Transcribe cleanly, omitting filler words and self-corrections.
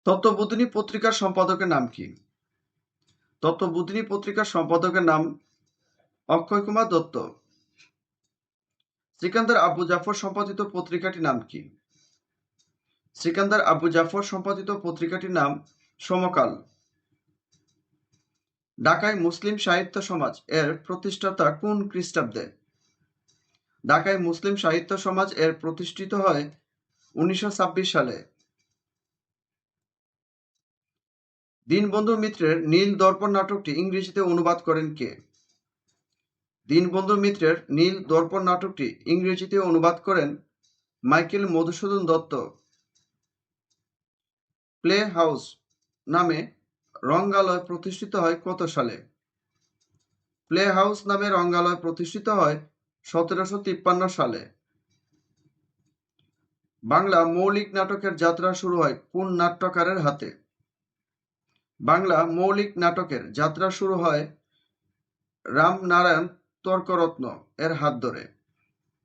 তত্ত্ববোধিনী পত্রিকার সম্পাদকের নাম কি? তত্ত্ববোধিনী পত্রিকার সম্পাদকের নাম অক্ষয় কুমার দত্ত। সিকান্দার আবু জাফর সম্পাদিত পত্রিকাটির নাম কি? সিকান্দার আবু জাফর সম্পাদিত পত্রিকাটির নাম সমকাল। ঢাকায় মুসলিম সাহিত্য সমাজ এর প্রতিষ্ঠাতা কোন খ্রিস্টাব্দে? ঢাকায় মুসলিম সাহিত্য সমাজ এর প্রতিষ্ঠিত হয় 1926 সালে। দীনবন্ধু মিত্রের নীল দর্পণ নাটকটি ইংরেজিতে অনুবাদ করেন কে? দীনবন্ধু মিত্রের নীল দর্পণ নাটকটি ইংরেজিতে অনুবাদ করেন Michael Madhusudan Dutta. Play house নামে রঙ্গালয় প্রতিষ্ঠিত হয় কত সালে? প্লে হাউস নামে রঙ্গালয় প্রতিষ্ঠিত হয় 1753 সালে। বাংলা মৌলিক নাটকের যাত্রা শুরু হয় কোন নাট্যকারের হাতে? বাংলা মৌলিক নাটকের যাত্রা শুরু হয় রামনারায়ণ তর্করত্ন এর হাত ধরে।